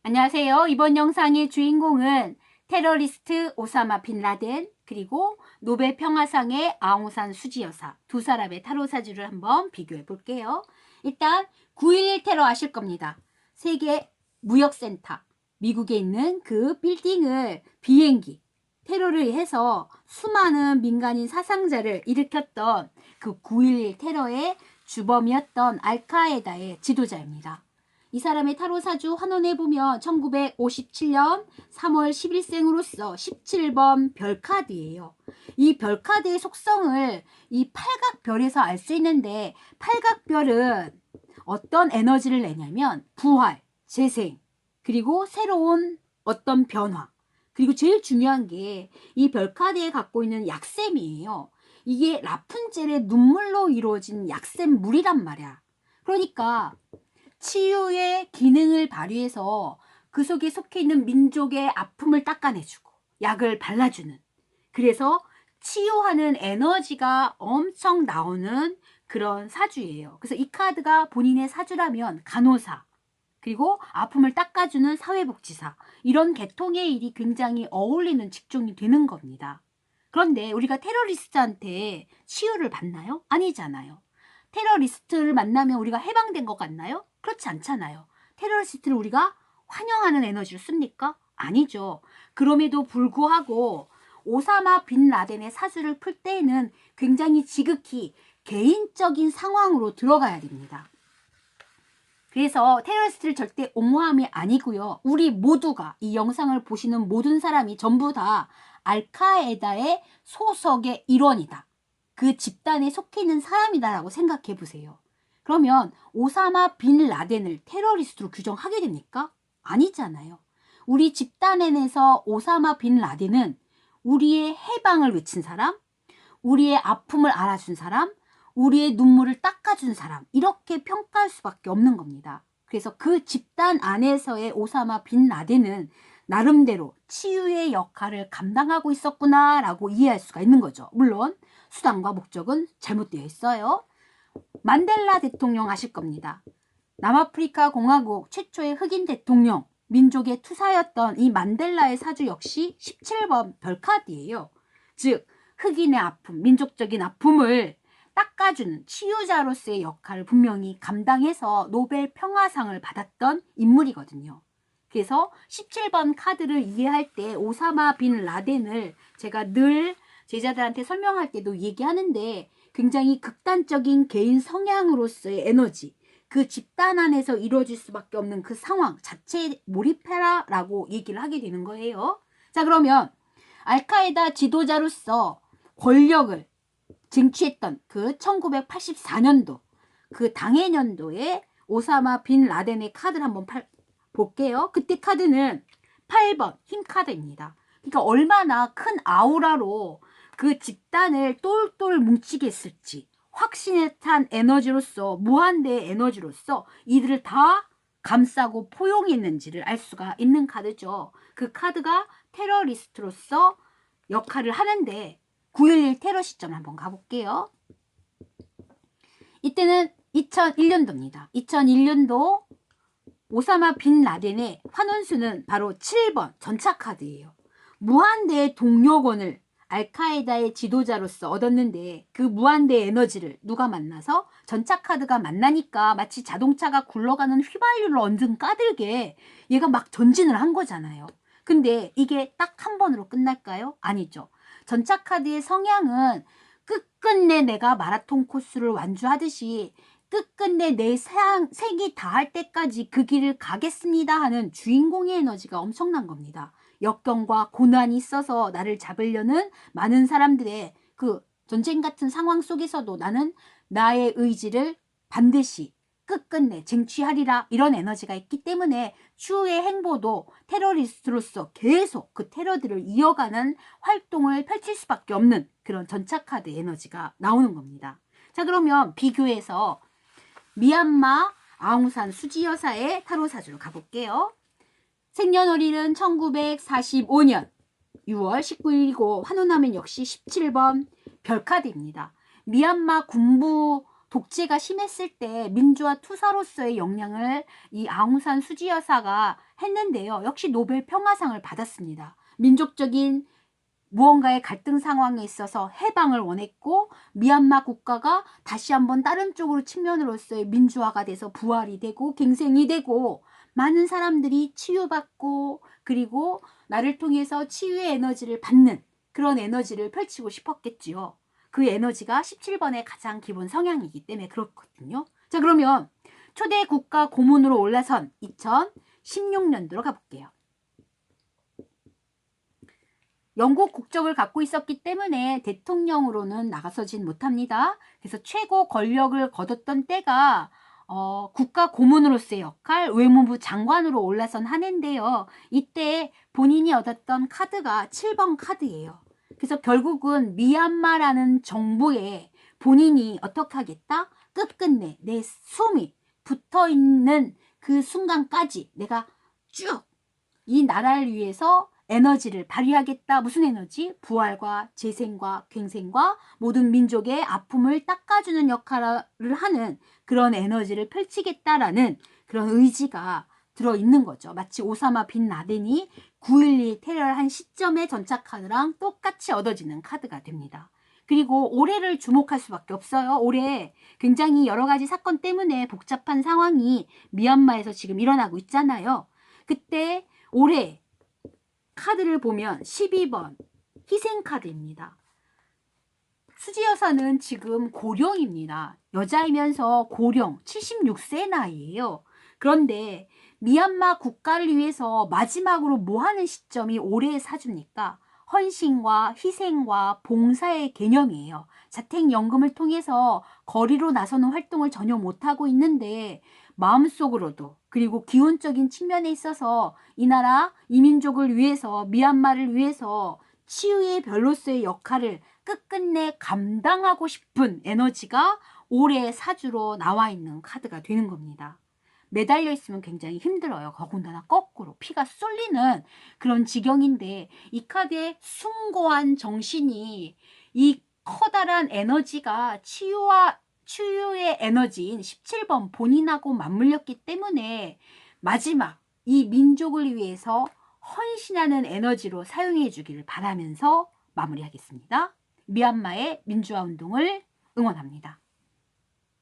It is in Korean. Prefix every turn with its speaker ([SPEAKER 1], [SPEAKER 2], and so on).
[SPEAKER 1] 안녕하세요. 이번 영상의 주인공은 테러리스트 오사마 빈 라덴 그리고 노벨 평화상의 아웅산 수지 여사 두 사람의 타로 사주를 한번 비교해 볼게요. 일단 9.11 테러 아실 겁니다. 세계 무역센터 미국에 있는 그 빌딩을 비행기 테러를 해서 수많은 민간인 사상자를 일으켰던 그 9.11 테러의 주범이었던 알카에다의 지도자입니다. 이 사람의 타로 사주 환원해 보면 1957년 3월 10일생으로서 17번 별카드예요. 이 별카드의 속성을 이 팔각별에서 알 수 있는데, 팔각별은 어떤 에너지를 내냐면 부활, 재생, 그리고 새로운 어떤 변화, 그리고 제일 중요한 게 이 별카드에 갖고 있는 약샘이에요. 이게 라푼젤의 눈물로 이루어진 약샘물이란 말이야. 그러니까 치유의 기능을 발휘해서 그 속에 속해 있는 민족의 아픔을 닦아내주고 약을 발라주는, 그래서 치유하는 에너지가 엄청 나오는 그런 사주예요. 그래서 이 카드가 본인의 사주라면 간호사, 그리고 아픔을 닦아주는 사회복지사, 이런 계통의 일이 굉장히 어울리는 직종이 되는 겁니다. 그런데 우리가 테러리스트한테 치유를 받나요? 아니잖아요. 테러리스트를 만나면 우리가 해방된 것 같나요? 그렇지 않잖아요. 테러리스트를 우리가 환영하는 에너지를 씁니까? 아니죠. 그럼에도 불구하고 오사마 빈 라덴의 사주를 풀 때에는 굉장히 지극히 개인적인 상황으로 들어가야 됩니다. 그래서 테러리스트를 절대 옹호함이 아니고요. 우리 모두가, 이 영상을 보시는 모든 사람이 전부 다 알카에다의 소속의 일원이다, 그 집단에 속해 있는 사람이다라고 생각해 보세요. 그러면 오사마 빈 라덴을 테러리스트로 규정하게 됩니까? 아니잖아요. 우리 집단 안에서 오사마 빈 라덴은 우리의 해방을 외친 사람, 우리의 아픔을 알아준 사람, 우리의 눈물을 닦아준 사람, 이렇게 평가할 수밖에 없는 겁니다. 그래서 그 집단 안에서의 오사마 빈 라덴은 나름대로 치유의 역할을 감당하고 있었구나 라고 이해할 수가 있는 거죠. 물론 수단과 목적은 잘못되어 있어요. 만델라 대통령 아실 겁니다. 남아프리카 공화국 최초의 흑인 대통령, 민족의 투사였던 이 만델라의 사주 역시 17번 별카드예요. 즉 흑인의 아픔, 민족적인 아픔을 닦아주는 치유자로서의 역할을 분명히 감당해서 노벨 평화상을 받았던 인물이거든요. 그래서 17번 카드를 이해할 때 오사마 빈 라덴을 제가 늘 제자들한테 설명할 때도 얘기하는데, 굉장히 극단적인 개인 성향으로서의 에너지, 그 집단 안에서 이루어질 수밖에 없는 그 상황 자체에 몰입해라 라고 얘기를 하게 되는 거예요. 자, 그러면 알카에다 지도자로서 권력을 쟁취했던 그 1984년도 그 당해년도에 오사마 빈 라덴의 카드를 한번 볼게요. 그때 카드는 8번 힘 카드입니다. 그러니까 얼마나 큰 아우라로 그 집단을 똘똘 뭉치게 했을지, 확신에 찬 에너지로서, 무한대의 에너지로서 이들을 다 감싸고 포용했는지를 알 수가 있는 카드죠. 그 카드가 테러리스트로서 역할을 하는데, 9.11 테러 시점 한번 가볼게요. 이때는 2001년도입니다. 2001년도 오사마 빈 라덴의 환원수는 바로 7번 전차카드예요. 무한대의 동력원을 알카에다의 지도자로서 얻었는데, 그 무한대의 에너지를 누가 만나서, 전차카드가 만나니까 마치 자동차가 굴러가는 휘발유를 얹은 까닭에 얘가 막 전진을 한 거잖아요. 근데 이게 딱 한 번으로 끝날까요? 아니죠. 전차카드의 성향은 끝끝내 내가 마라톤 코스를 완주하듯이 끝끝내 내 색이 닿을 때까지 그 길을 가겠습니다 하는 주인공의 에너지가 엄청난 겁니다. 역경과 고난이 있어서 나를 잡으려는 많은 사람들의 그 전쟁 같은 상황 속에서도 나는 나의 의지를 반드시 끝끝내 쟁취하리라, 이런 에너지가 있기 때문에 추후의 행보도 테러리스트로서 계속 그 테러들을 이어가는 활동을 펼칠 수밖에 없는 그런 전차카드 에너지가 나오는 겁니다. 자, 그러면 비교해서 미얀마 아웅산 수지 여사의 타로 사주로 가볼게요. 생년월일은 1945년 6월 19일이고 환원하면 역시 17번 별카드입니다. 미얀마 군부 독재가 심했을 때 민주화 투사로서의 역량을 이 아웅산 수지 여사가 했는데요. 역시 노벨 평화상을 받았습니다. 민족적인 무언가의 갈등 상황에 있어서 해방을 원했고 미얀마 국가가 다시 한번 다른 쪽으로 측면으로서의 민주화가 돼서 부활이 되고 갱생이 되고 많은 사람들이 치유받고 그리고 나를 통해서 치유의 에너지를 받는 그런 에너지를 펼치고 싶었겠지요. 그 에너지가 17번의 가장 기본 성향이기 때문에 그렇거든요. 자, 그러면 초대 국가 고문으로 올라선 2016년도로 가볼게요. 영국 국적을 갖고 있었기 때문에 대통령으로는 나가서진 못합니다. 그래서 최고 권력을 거뒀던 때가 국가 고문으로서의 역할, 외무부 장관으로 올라선 한 해인데요. 이때 본인이 얻었던 카드가 7번 카드예요. 그래서 결국은 미얀마라는 정부에 본인이 어떻게 하겠다? 끝끝내 내 숨이 붙어있는 그 순간까지 내가 쭉 이 나라를 위해서 에너지를 발휘하겠다. 무슨 에너지? 부활과 재생과 갱생과 모든 민족의 아픔을 닦아주는 역할을 하는 그런 에너지를 펼치겠다라는 그런 의지가 들어있는 거죠. 마치 오사마 빈 라덴이 9.12 테러를 한 시점의 전차카드랑 똑같이 얻어지는 카드가 됩니다. 그리고 올해를 주목할 수밖에 없어요. 올해 굉장히 여러 가지 사건 때문에 복잡한 상황이 미얀마에서 지금 일어나고 있잖아요. 그때 올해 카드를 보면 12번 희생카드입니다. 수지 여사는 지금 고령입니다. 여자이면서 고령 76세 나이예요. 그런데 미얀마 국가를 위해서 마지막으로 뭐 하는 시점이 올해의 사주입니까? 헌신과 희생과 봉사의 개념이에요. 자택연금을 통해서 거리로 나서는 활동을 전혀 못하고 있는데 마음속으로도 그리고 기운적인 측면에 있어서 이 나라, 이 민족을 위해서 미얀마를 위해서 치유의 별로서의 역할을 끝끝내 감당하고 싶은 에너지가 올해 사주로 나와 있는 카드가 되는 겁니다. 매달려 있으면 굉장히 힘들어요. 더군다나 거꾸로 피가 쏠리는 그런 지경인데 이 카드의 숭고한 정신이 이 커다란 에너지가 치유의 에너지인 17번 본인하고 맞물렸기 때문에 마지막 이 민족을 위해서 헌신하는 에너지로 사용해 주기를 바라면서 마무리하겠습니다. 미얀마의 민주화 운동을 응원합니다.